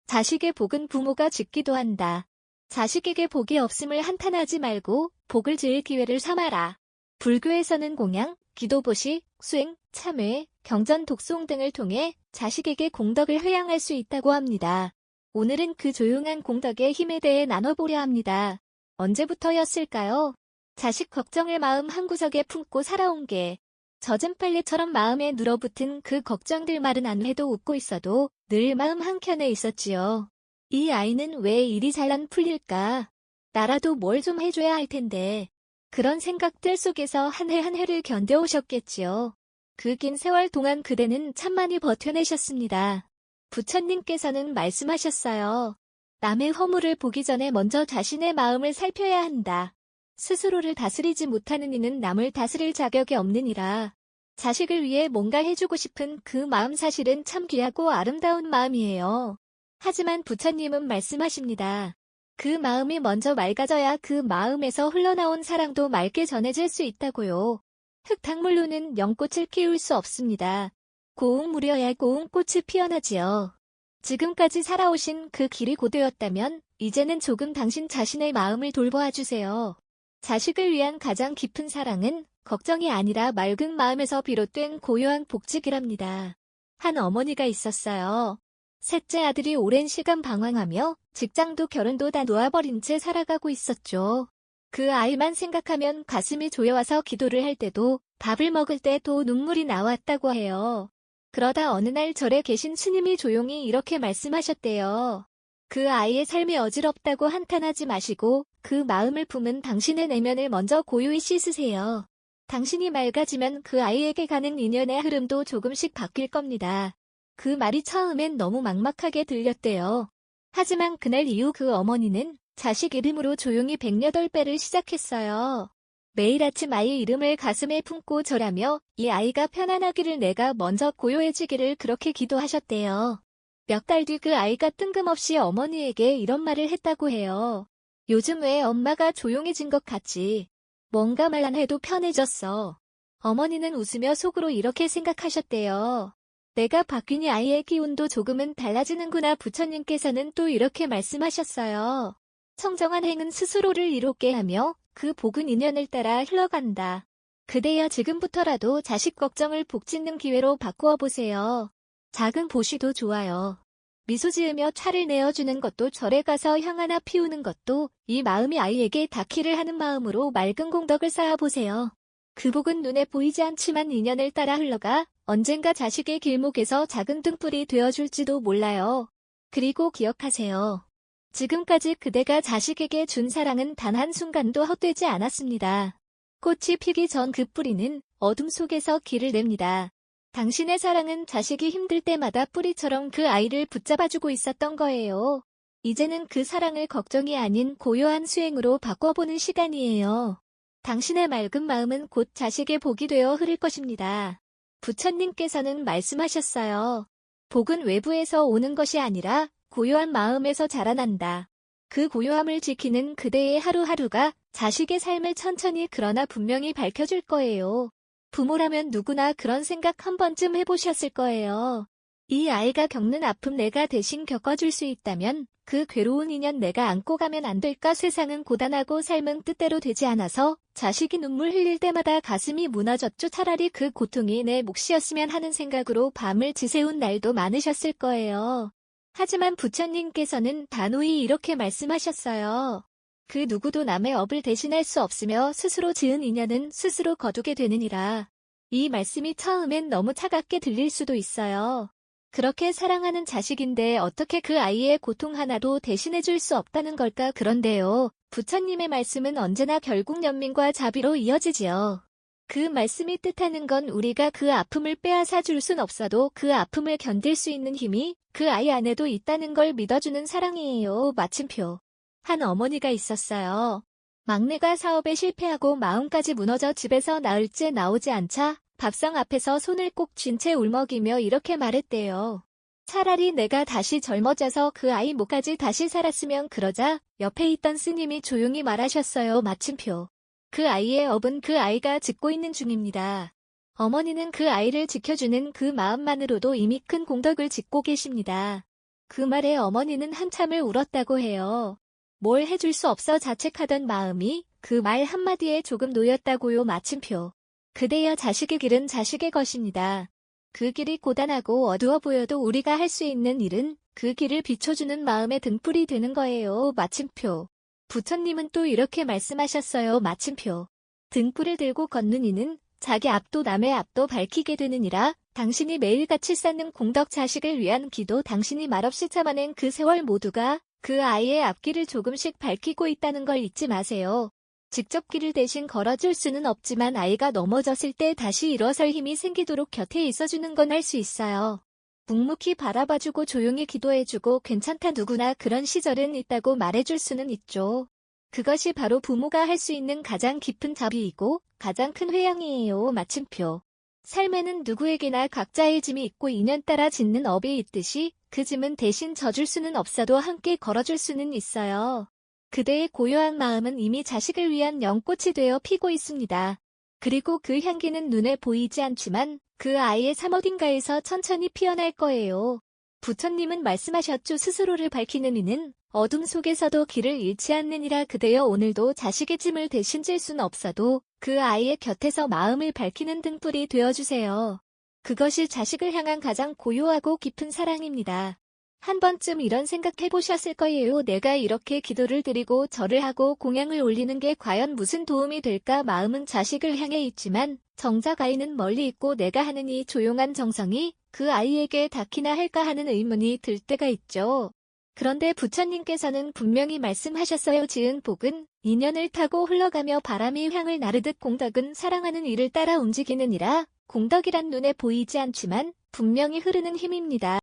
자식의 복은 부모가 짓기도 한다. 자식에게 복이 없음을 한탄하지 말고 복을 지을 기회를 삼아라. 불교에서는 공양, 기도보식, 수행, 참회, 경전 독송 등을 통해 자식에게 공덕을 회양할 수 있다고 합니다. 오늘은 그 조용한 공덕의 힘에 대해 나눠보려 합니다. 언제부터였을까요? 자식 걱정을 마음 한구석에 품고 살아온 게 젖은 빨래처럼 마음에 눌어붙은 그 걱정들 말은 안 해도 웃고 있어도 늘 마음 한켠에 있었지요. 이 아이는 왜 이리 잘 안 풀릴까? 나라도 뭘 좀 해줘야 할 텐데. 그런 생각들 속에서 한 해 한 해를 견뎌오셨겠지요. 그 긴 세월 동안 그대는 참 많이 버텨내셨습니다. 부처님께서는 말씀하셨어요. 남의 허물을 보기 전에 먼저 자신의 마음을 살펴야 한다. 스스로를 다스리지 못하는 이는 남을 다스릴 자격이 없느니라. 자식을 위해 뭔가 해주고 싶은 그 마음 사실은 참 귀하고 아름다운 마음이에요. 하지만 부처님은 말씀하십니다. 그 마음이 먼저 맑아져야 그 마음에서 흘러나온 사랑도 맑게 전해질 수 있다고요. 흙탕물로는 연꽃을 키울 수 없습니다. 고운 물이어야 고운 꽃이 피어나지요. 지금까지 살아오신 그 길이 고되었다면 이제는 조금 당신 자신의 마음을 돌보아 주세요. 자식을 위한 가장 깊은 사랑은 걱정이 아니라 맑은 마음에서 비롯된 고요한 복직이랍니다. 한 어머니가 있었어요. 셋째 아들이 오랜 시간 방황하며 직장도 결혼도 다 놓아버린 채 살아가고 있었죠. 그 아이만 생각하면 가슴이 조여와서 기도를 할 때도 밥을 먹을 때도 눈물이 나왔다고 해요. 그러다 어느 날 절에 계신 스님이 조용히 이렇게 말씀하셨대요. 그 아이의 삶이 어지럽다고 한탄하지 마시고 그 마음을 품은 당신의 내면을 먼저 고요히 씻으세요. 당신이 맑아지면 그 아이에게 가는 인연의 흐름도 조금씩 바뀔 겁니다. 그 말이 처음엔 너무 막막하게 들렸대요. 하지만 그날 이후 그 어머니는 자식 이름으로 조용히 108배를 시작했어요. 매일 아침 아이 이름을 가슴에 품고 절하며 이 아이가 편안하기를 내가 먼저 고요해지기를 그렇게 기도하셨대요. 몇 달 뒤 그 아이가 뜬금없이 어머니에게 이런 말을 했다고 해요. 요즘 왜 엄마가 조용해진 것 같지? 뭔가 말 안 해도 편해졌어. 어머니는 웃으며 속으로 이렇게 생각하셨대요. 내가 바뀌니 아이의 기운도 조금은 달라지는구나. 부처님께서는 또 이렇게 말씀하셨어요. 청정한 행은 스스로를 이롭게 하며 그 복은 인연을 따라 흘러간다. 그대여 지금부터라도 자식 걱정을 복 짓는 기회로 바꾸어 보세요. 작은 보시도 좋아요. 미소 지으며 차를 내어주는 것도 절에 가서 향 하나 피우는 것도 이 마음이 아이에게 닿기를 하는 마음으로 맑은 공덕을 쌓아보세요. 그 복은 눈에 보이지 않지만 인연을 따라 흘러가 언젠가 자식의 길목에서 작은 등불이 되어줄지도 몰라요. 그리고 기억하세요. 지금까지 그대가 자식에게 준 사랑은 단 한순간도 헛되지 않았습니다. 꽃이 피기 전 그 뿌리는 어둠 속에서 길을 냅니다. 당신의 사랑은 자식이 힘들 때마다 뿌리처럼 그 아이를 붙잡아주고 있었던 거예요. 이제는 그 사랑을 걱정이 아닌 고요한 수행으로 바꿔보는 시간이에요. 당신의 맑은 마음은 곧 자식의 복이 되어 흐를 것입니다. 부처님께서는 말씀하셨어요. 복은 외부에서 오는 것이 아니라 고요한 마음에서 자라난다. 그 고요함을 지키는 그대의 하루하루가 자식의 삶을 천천히 그러나 분명히 밝혀줄 거예요. 부모라면 누구나 그런 생각 한 번쯤 해보셨을 거예요. 이 아이가 겪는 아픔 내가 대신 겪어줄 수 있다면 그 괴로운 인연 내가 안고 가면 안 될까? 세상은 고단하고 삶은 뜻대로 되지 않아서 자식이 눈물 흘릴 때마다 가슴이 무너졌죠. 차라리 그 고통이 내 몫이었으면 하는 생각으로 밤을 지새운 날도 많으셨을 거예요. 하지만 부처님께서는 단호히 이렇게 말씀하셨어요. 그 누구도 남의 업을 대신할 수 없으며 스스로 지은 인연은 스스로 거두게 되느니라. 이 말씀이 처음엔 너무 차갑게 들릴 수도 있어요. 그렇게 사랑하는 자식인데 어떻게 그 아이의 고통 하나도 대신해 줄 수 없다는 걸까? 그런데요. 부처님의 말씀은 언제나 결국 연민과 자비로 이어지지요. 그 말씀이 뜻하는 건 우리가 그 아픔을 빼앗아 줄 순 없어도 그 아픔을 견딜 수 있는 힘이 그 아이 안에도 있다는 걸 믿어주는 사랑이에요. 마침표. 한 어머니가 있었어요. 막내가 사업에 실패하고 마음까지 무너져 집에서 나흘째 나오지 않자 밥상 앞에서 손을 꼭 쥔 채 울먹이며 이렇게 말했대요. 차라리 내가 다시 젊어져서 그 아이 목까지 다시 살았으면. 그러자 옆에 있던 스님이 조용히 말하셨어요. 마침표. 그 아이의 업은 그 아이가 짓고 있는 중입니다. 어머니는 그 아이를 지켜주는 그 마음만으로도 이미 큰 공덕을 짓고 계십니다. 그 말에 어머니는 한참을 울었다고 해요. 뭘 해줄 수 없어 자책하던 마음이 그 말 한마디에 조금 놓였다고요. 마침표. 그대여 자식의 길은 자식의 것입니다. 그 길이 고단하고 어두워 보여도 우리가 할 수 있는 일은 그 길을 비춰주는 마음의 등불이 되는 거예요. 마침표. 부처님은 또 이렇게 말씀하셨어요. 마침표. 등불을 들고 걷는 이는 자기 앞도 남의 앞도 밝히게 되느니라. 당신이 매일같이 쌓는 공덕 자식을 위한 기도, 당신이 말없이 참아낸 그 세월 모두가 그 아이의 앞길을 조금씩 밝히고 있다는 걸 잊지 마세요. 직접 길을 대신 걸어줄 수는 없지만 아이가 넘어졌을 때 다시 일어설 힘이 생기도록 곁에 있어주는 건 할 수 있어요. 묵묵히 바라봐주고 조용히 기도해주고 괜찮다, 누구나 그런 시절은 있다고 말해줄 수는 있죠. 그것이 바로 부모가 할 수 있는 가장 깊은 자비이고 가장 큰 회양이에요. 마침표. 삶에는 누구에게나 각자의 짐이 있고 인연 따라 짓는 업이 있듯이 그 짐은 대신 져줄 수는 없어도 함께 걸어줄 수는 있어요. 그대의 고요한 마음은 이미 자식을 위한 연꽃이 되어 피고 있습니다. 그리고 그 향기는 눈에 보이지 않지만 그 아이의 삶 어딘가에서 천천히 피어날 거예요. 부처님은 말씀하셨죠. 스스로를 밝히는 이는 어둠 속에서도 길을 잃지 않느니라. 그대여 오늘도 자식의 짐을 대신 질 수는 없어도 그 아이의 곁에서 마음을 밝히는 등불이 되어주세요. 그것이 자식을 향한 가장 고요하고 깊은 사랑입니다. 한 번쯤 이런 생각 해보셨을 거예요. 내가 이렇게 기도를 드리고 절을 하고 공양을 올리는 게 과연 무슨 도움이 될까? 마음은 자식을 향해 있지만 정작 아이는 멀리 있고 내가 하는 이 조용한 정성이 그 아이에게 닿기나 할까 하는 의문이 들 때가 있죠. 그런데 부처님께서는 분명히 말씀하셨어요. 지은 복은 인연을 타고 흘러가며 바람이 향을 나르듯 공덕은 사랑하는 이를 따라 움직이는 이라. 공덕이란 눈에 보이지 않지만 분명히 흐르는 힘입니다.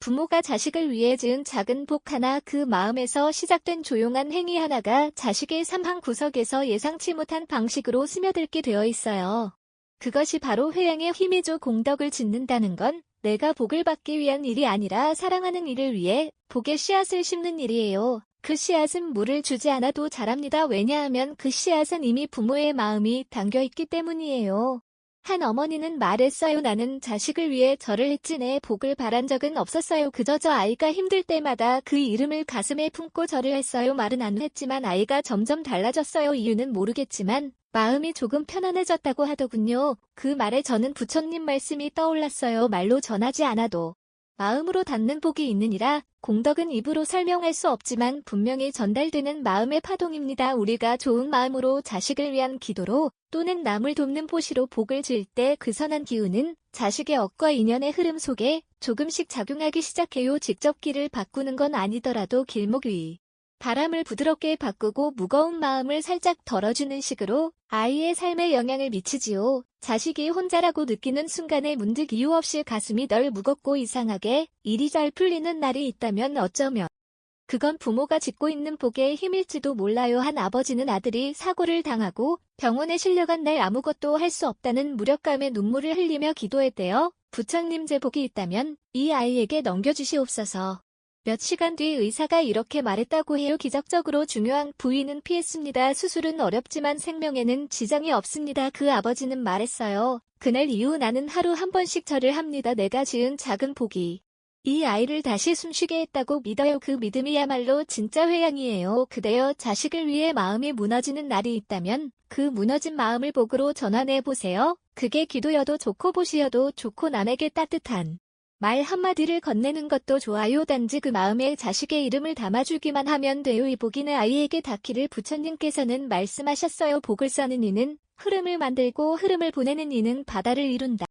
부모가 자식을 위해 지은 작은 복 하나, 그 마음에서 시작된 조용한 행위 하나가 자식의 삶 한 구석에서 예상치 못한 방식으로 스며들게 되어 있어요. 그것이 바로 회양의 힘이죠. 공덕을 짓는다는 건 내가 복을 받기 위한 일이 아니라 사랑하는 이를 위해 복의 씨앗을 심는 일이에요. 그 씨앗은 물을 주지 않아도 자랍니다. 왜냐하면 그 씨앗은 이미 부모의 마음이 담겨있기 때문이에요. 한 어머니는 말했어요. 나는 자식을 위해 절을 했지 내 복을 바란 적은 없었어요. 그저 저 아이가 힘들 때마다 그 이름을 가슴에 품고 절을 했어요. 말은 안 했지만 아이가 점점 달라졌어요. 이유는 모르겠지만 마음이 조금 편안해졌다고 하더군요. 그 말에 저는 부처님 말씀이 떠올랐어요. 말로 전하지 않아도 마음으로 닿는 복이 있느니라. 공덕은 입으로 설명할 수 없지만 분명히 전달되는 마음의 파동입니다. 우리가 좋은 마음으로 자식을 위한 기도로 또는 남을 돕는 포시로 복을 지을 때 그 선한 기운은 자식의 업과 인연의 흐름 속에 조금씩 작용하기 시작해요. 직접 길을 바꾸는 건 아니더라도 길목 위 바람을 부드럽게 바꾸고 무거운 마음을 살짝 덜어주는 식으로 아이의 삶에 영향을 미치지요. 자식이 혼자라고 느끼는 순간에 문득 이유 없이 가슴이 덜 무겁고 이상하게 일이 잘 풀리는 날이 있다면 어쩌면 그건 부모가 짓고 있는 복의 힘일지도 몰라요. 한 아버지는 아들이 사고를 당하고 병원에 실려간 날 아무것도 할 수 없다는 무력감에 눈물을 흘리며 기도했대요. 부처님 제 복이 있다면 이 아이에게 넘겨주시옵소서. 몇 시간 뒤 의사가 이렇게 말했다고 해요. 기적적으로 중요한 부위는 피했습니다. 수술은 어렵지만 생명에는 지장이 없습니다. 그 아버지는 말했어요. 그날 이후 나는 하루 한 번씩 절을 합니다. 내가 지은 작은 복이 이 아이를 다시 숨쉬게 했다고 믿어요. 그 믿음이야말로 진짜 회양이에요. 그대여 자식을 위해 마음이 무너지는 날이 있다면 그 무너진 마음을 복으로 전환해보세요. 그게 기도여도 좋고 보시여도 좋고 남에게 따뜻한 말 한마디를 건네는 것도 좋아요. 단지 그 마음에 자식의 이름을 담아주기만 하면 돼요. 이 복이는 아이에게 닿기를 부처님께서는 말씀하셨어요. 복을 써는 이는 흐름을 만들고 흐름을 보내는 이는 바다를 이룬다.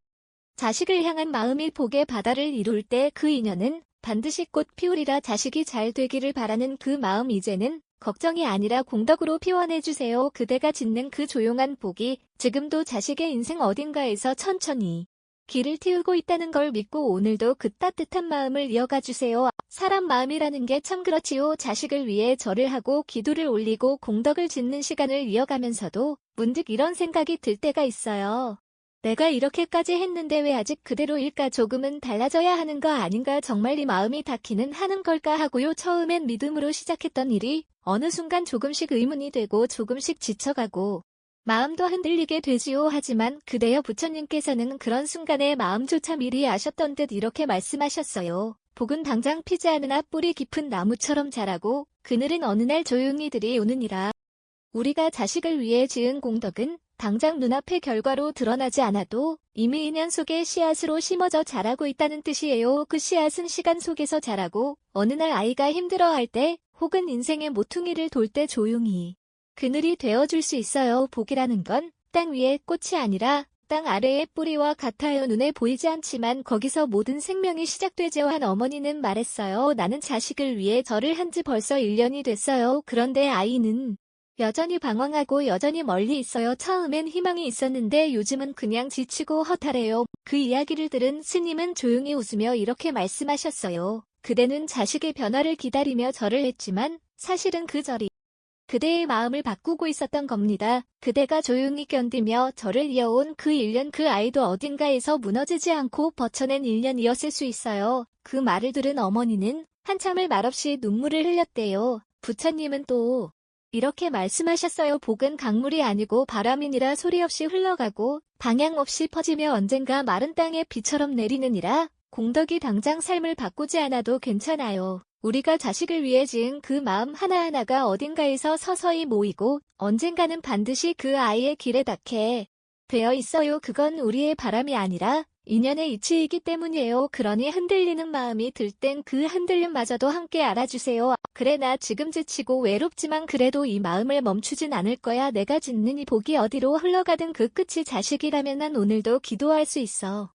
자식을 향한 마음이 복의 바다를 이룰 때 그 인연은 반드시 꽃 피우리라. 자식이 잘 되기를 바라는 그 마음 이제는 걱정이 아니라 공덕으로 피워내주세요. 그대가 짓는 그 조용한 복이 지금도 자식의 인생 어딘가에서 천천히 길을 틔우고 있다는 걸 믿고 오늘도 그 따뜻한 마음을 이어가 주세요. 사람 마음이라는 게 참 그렇지요. 자식을 위해 절을 하고 기도를 올리고 공덕을 짓는 시간을 이어가면서도 문득 이런 생각이 들 때가 있어요. 내가 이렇게까지 했는데 왜 아직 그대로일까? 조금은 달라져야 하는 거 아닌가? 정말 이 마음이 닿기는 하는 걸까 하고요. 처음엔 믿음으로 시작했던 일이 어느 순간 조금씩 의문이 되고 조금씩 지쳐가고 마음도 흔들리게 되지요. 하지만 그대여 부처님께서는 그런 순간의 마음조차 미리 아셨던 듯 이렇게 말씀하셨어요. 복은 당장 피지 않으나 뿌리 깊은 나무처럼 자라고 그늘은 어느 날 조용히 들이오느니라. 우리가 자식을 위해 지은 공덕은 당장 눈앞의 결과로 드러나지 않아도 이미 인연 속에 씨앗으로 심어져 자라고 있다는 뜻이에요. 그 씨앗은 시간 속에서 자라고 어느 날 아이가 힘들어할 때 혹은 인생의 모퉁이를 돌 때 조용히 그늘이 되어줄 수 있어요. 복이라는 건 땅 위의 꽃이 아니라 땅 아래의 뿌리와 같아요. 눈에 보이지 않지만 거기서 모든 생명이 시작되죠. 한 어머니는 말했어요. 나는 자식을 위해 절을 한 지 벌써 1년이 됐어요. 그런데 아이는 여전히 방황하고 여전히 멀리 있어요. 처음엔 희망이 있었는데 요즘은 그냥 지치고 허탈해요. 그 이야기를 들은 스님은 조용히 웃으며 이렇게 말씀하셨어요. 그대는 자식의 변화를 기다리며 절을 했지만 사실은 그 절이 그대의 마음을 바꾸고 있었던 겁니다. 그대가 조용히 견디며 절을 이어온 그 1년 그 아이도 어딘가에서 무너지지 않고 버텨낸 1년이었을 수 있어요. 그 말을 들은 어머니는 한참을 말없이 눈물을 흘렸대요. 부처님은 또 이렇게 말씀하셨어요. 복은 강물이 아니고 바람이니라 소리 없이 흘러가고 방향 없이 퍼지며 언젠가 마른 땅에 비처럼 내리느니라. 공덕이 당장 삶을 바꾸지 않아도 괜찮아요. 우리가 자식을 위해 지은 그 마음 하나하나가 어딘가에서 서서히 모이고 언젠가는 반드시 그 아이의 길에 닿게 되어 있어요. 그건 우리의 바람이 아니라 인연의 이치이기 때문이에요. 그러니 흔들리는 마음이 들 땐 그 흔들림마저도 함께 알아주세요. 그래, 나 지금 지치고 외롭지만 그래도 이 마음을 멈추진 않을 거야. 내가 짓는 이 복이 어디로 흘러가든 그 끝이 자식이라면 난 오늘도 기도할 수 있어.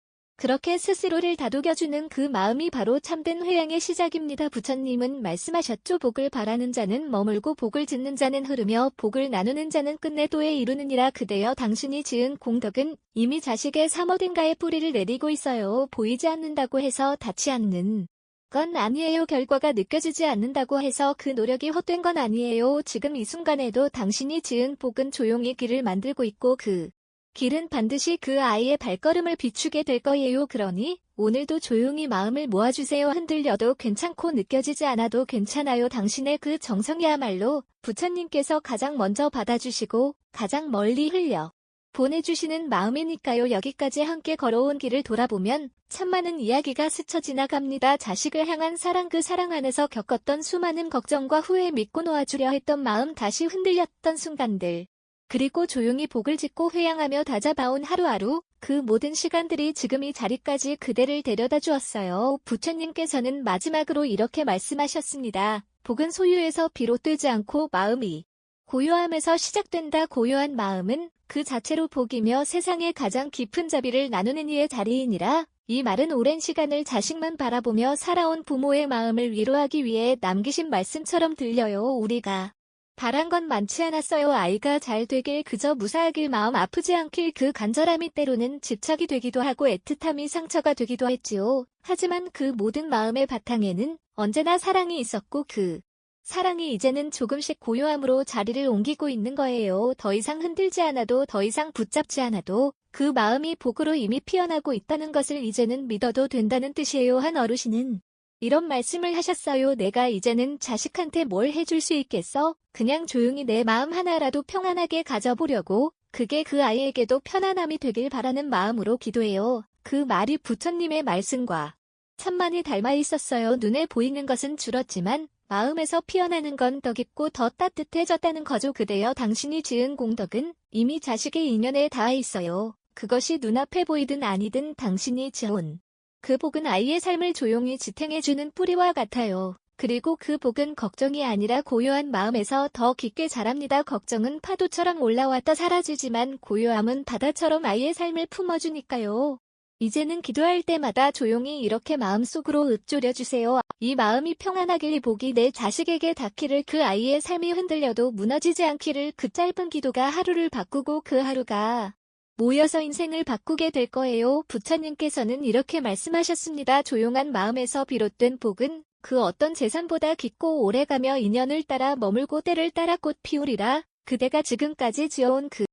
그렇게 스스로를 다독여주는 그 마음이 바로 참된 회양의 시작입니다. 부처님은 말씀하셨죠. 복을 바라는 자는 머물고 복을 짓는 자는 흐르며 복을 나누는 자는 끝내 도에 이루느니라. 그대여, 당신이 지은 공덕은 이미 자식의 삶 어딘가에 뿌리를 내리고 있어요. 보이지 않는다고 해서 닿지 않는 건 아니에요. 결과가 느껴지지 않는다고 해서 그 노력이 헛된 건 아니에요. 지금 이 순간에도 당신이 지은 복은 조용히 길을 만들고 있고 그 길은 반드시 그 아이의 발걸음을 비추게 될 거예요. 그러니 오늘도 조용히 마음을 모아주세요. 흔들려도 괜찮고 느껴지지 않아도 괜찮아요. 당신의 그 정성이야말로 부처님께서 가장 먼저 받아주시고 가장 멀리 흘려 보내주시는 마음이니까요. 여기까지 함께 걸어온 길을 돌아보면 참 많은 이야기가 스쳐 지나갑니다. 자식을 향한 사랑, 그 사랑 안에서 겪었던 수많은 걱정과 후회, 믿고 놓아주려 했던 마음, 다시 흔들렸던 순간들, 그리고 조용히 복을 짓고 회양하며 다잡아온 하루하루, 그 모든 시간들이 지금 이 자리까지 그대를 데려다 주었어요. 부처님께서는 마지막으로 이렇게 말씀하셨습니다. 복은 소유에서 비롯되지 않고 마음이 고요함에서 시작된다. 고요한 마음은 그 자체로 복이며 세상의 가장 깊은 자비를 나누는 이의 자리이니라. 이 말은 오랜 시간을 자식만 바라보며 살아온 부모의 마음을 위로하기 위해 남기신 말씀처럼 들려요. 우리가 바란 건 많지 않았어요. 아이가 잘 되길, 그저 무사하길, 마음 아프지 않길. 그 간절함이 때로는 집착이 되기도 하고 애틋함이 상처가 되기도 했지요. 하지만 그 모든 마음의 바탕에는 언제나 사랑이 있었고 그 사랑이 이제는 조금씩 고요함으로 자리를 옮기고 있는 거예요. 더 이상 흔들지 않아도, 더 이상 붙잡지 않아도 그 마음이 복으로 이미 피어나고 있다는 것을 이제는 믿어도 된다는 뜻이에요. 한 어르신은 이런 말씀을 하셨어요. 내가 이제는 자식한테 뭘 해줄 수 있겠어? 그냥 조용히 내 마음 하나라도 평안하게 가져보려고. 그게 그 아이에게도 편안함이 되길 바라는 마음으로 기도해요. 그 말이 부처님의 말씀과 참 많이 닮아 있었어요. 눈에 보이는 것은 줄었지만 마음에서 피어나는 건 더 깊고 더 따뜻해졌다는 거죠. 그대여, 당신이 지은 공덕은 이미 자식의 인연에 닿아 있어요. 그것이 눈앞에 보이든 아니든 당신이 지어온 그 복은 아이의 삶을 조용히 지탱해주는 뿌리와 같아요. 그리고 그 복은 걱정이 아니라 고요한 마음에서 더 깊게 자랍니다. 걱정은 파도처럼 올라왔다 사라지지만 고요함은 바다처럼 아이의 삶을 품어주니까요. 이제는 기도할 때마다 조용히 이렇게 마음속으로 읊조려주세요. 이 마음이 평안하길, 이 복이 내 자식에게 닿기를, 그 아이의 삶이 흔들려도 무너지지 않기를. 그 짧은 기도가 하루를 바꾸고 그 하루가 모여서 인생을 바꾸게 될 거예요. 부처님께서는 이렇게 말씀하셨습니다. 조용한 마음에서 비롯된 복은 그 어떤 재산보다 깊고 오래가며 인연을 따라 머물고 때를 따라 꽃 피우리라. 그대가 지금까지 지어온 그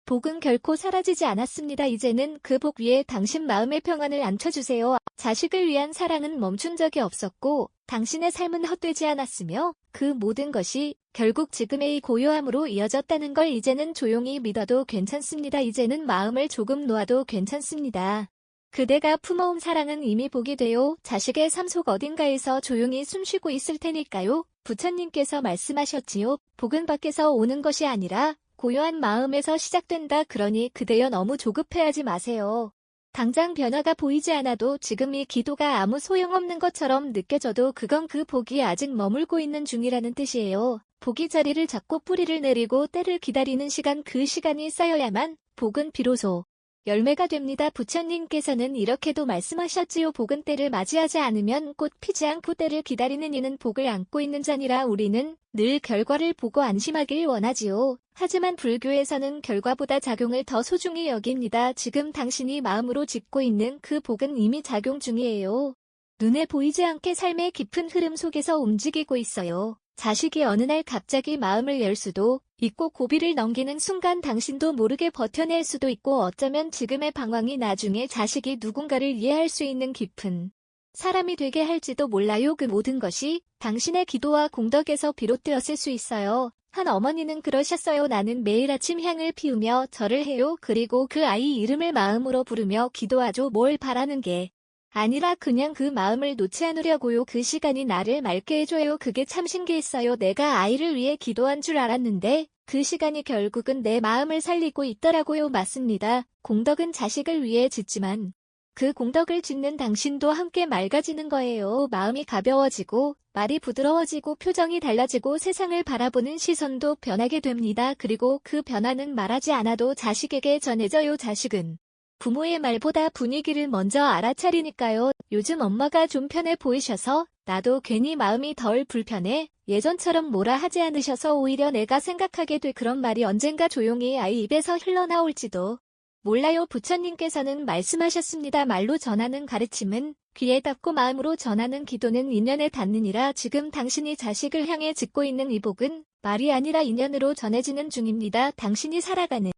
복은 결코 사라지지 않았습니다. 이제는 그 복 위에 당신 마음의 평안을 안쳐주세요. 자식을 위한 사랑은 멈춘 적이 없었고 당신의 삶은 헛되지 않았으며 그 모든 것이 결국 지금의 이 고요함으로 이어졌다는 걸 이제는 조용히 믿어도 괜찮습니다. 이제는 마음을 조금 놓아도 괜찮습니다. 그대가 품어온 사랑은 이미 복이 되어 자식의 삶 속 어딘가에서 조용히 숨쉬고 있을 테니까요. 부처님께서 말씀하셨지요. 복은 밖에서 오는 것이 아니라 고요한 마음에서 시작된다. 그러니 그대여 너무 조급해하지 마세요. 당장 변화가 보이지 않아도 지금 이 기도가 아무 소용없는 것처럼 느껴져도 그건 그 복이 아직 머물고 있는 중이라는 뜻이에요. 복이 자리를 잡고 뿌리를 내리고 때를 기다리는 시간, 그 시간이 쌓여야만 복은 비로소 열매가 됩니다. 부처님께서는 이렇게도 말씀하셨지요. 복은 때를 맞이하지 않으면 꽃 피지 않고 때를 기다리는 이는 복을 안고 있는 자니라. 우리는 늘 결과를 보고 안심하길 원하지요. 하지만 불교에서는 결과보다 작용을 더 소중히 여깁니다. 지금 당신이 마음으로 짓고 있는 그 복은 이미 작용 중이에요. 눈에 보이지 않게 삶의 깊은 흐름 속에서 움직이고 있어요. 자식이 어느 날 갑자기 마음을 열 수도 있고 고비를 넘기는 순간 당신도 모르게 버텨낼 수도 있고 어쩌면 지금의 방황이 나중에 자식이 누군가를 이해할 수 있는 깊은 사람이 되게 할지도 몰라요. 그 모든 것이 당신의 기도와 공덕에서 비롯되었을 수 있어요. 한 어머니는 그러셨어요. 나는 매일 아침 향을 피우며 절을 해요. 그리고 그 아이 이름을 마음으로 부르며 기도하죠. 뭘 바라는 게 아니라 그냥 그 마음을 놓지 않으려고요. 그 시간이 나를 맑게 해줘요. 그게 참 신기했어요. 내가 아이를 위해 기도한 줄 알았는데 그 시간이 결국은 내 마음을 살리고 있더라고요. 맞습니다. 공덕은 자식을 위해 짓지만 그 공덕을 짓는 당신도 함께 맑아지는 거예요. 마음이 가벼워지고 말이 부드러워지고 표정이 달라지고 세상을 바라보는 시선도 변하게 됩니다. 그리고 그 변화는 말하지 않아도 자식에게 전해져요. 자식은 부모의 말보다 분위기를 먼저 알아차리니까요. 요즘 엄마가 좀 편해 보이셔서 나도 괜히 마음이 덜 불편해. 예전처럼 뭐라 하지 않으셔서 오히려 내가 생각하게 돼. 그런 말이 언젠가 조용히 아이 입에서 흘러나올지도 몰라요. 부처님께서는 말씀하셨습니다. 말로 전하는 가르침은 귀에 닿고 마음으로 전하는 기도는 인연에 닿느니라. 지금 당신이 자식을 향해 짓고 있는 이 복은 말이 아니라 인연으로 전해지는 중입니다. 당신이 살아가는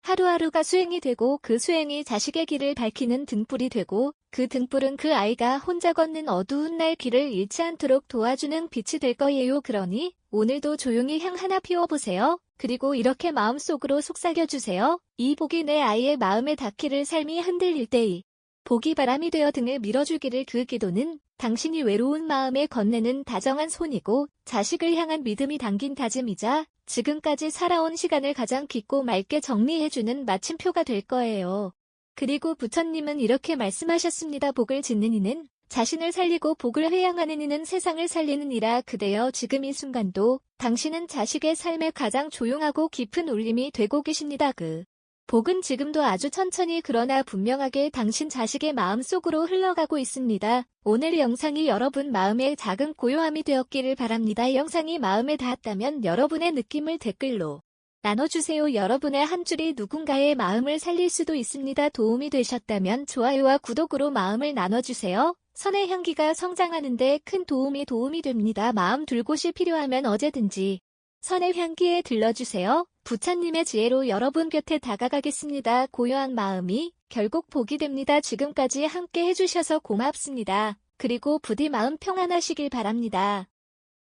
하루하루가 수행이 되고 그 수행이 자식의 길을 밝히는 등불이 되고 그 등불은 그 아이가 혼자 걷는 어두운 날 길을 잃지 않도록 도와주는 빛이 될 거예요. 그러니 오늘도 조용히 향 하나 피워보세요. 그리고 이렇게 마음속으로 속삭여주세요. 이 복이 내 아이의 마음에 닿기를. 삶이 흔들릴 때 이 복이 바람이 되어 등을 밀어주기를. 그 기도는 당신이 외로운 마음에 건네는 다정한 손이고 자식을 향한 믿음이 담긴 다짐이자 지금까지 살아온 시간을 가장 깊고 맑게 정리해주는 마침표가 될 거예요. 그리고 부처님은 이렇게 말씀하셨습니다. 복을 짓는 이는 자신을 살리고 복을 회양하는 이는 세상을 살리는 이라. 그대여 지금 이 순간도 당신은 자식의 삶에 가장 조용하고 깊은 울림이 되고 계십니다. 그 복은 지금도 아주 천천히 그러나 분명하게 당신 자식의 마음속으로 흘러가고 있습니다. 오늘 영상이 여러분 마음에 작은 고요함이 되었기를 바랍니다. 이 영상이 마음에 닿았다면 여러분의 느낌을 댓글로 나눠주세요. 여러분의 한 줄이 누군가의 마음을 살릴 수도 있습니다. 도움이 되셨다면 좋아요와 구독으로 마음을 나눠주세요. 선의 향기가 성장하는 데 큰 도움이 됩니다. 마음 둘 곳이 필요하면 언제든지 선의 향기에 들러주세요. 부처님의 지혜로 여러분 곁에 다가가겠습니다. 고요한 마음이 결국 복이 됩니다. 지금까지 함께 해주셔서 고맙습니다. 그리고 부디 마음 평안하시길 바랍니다.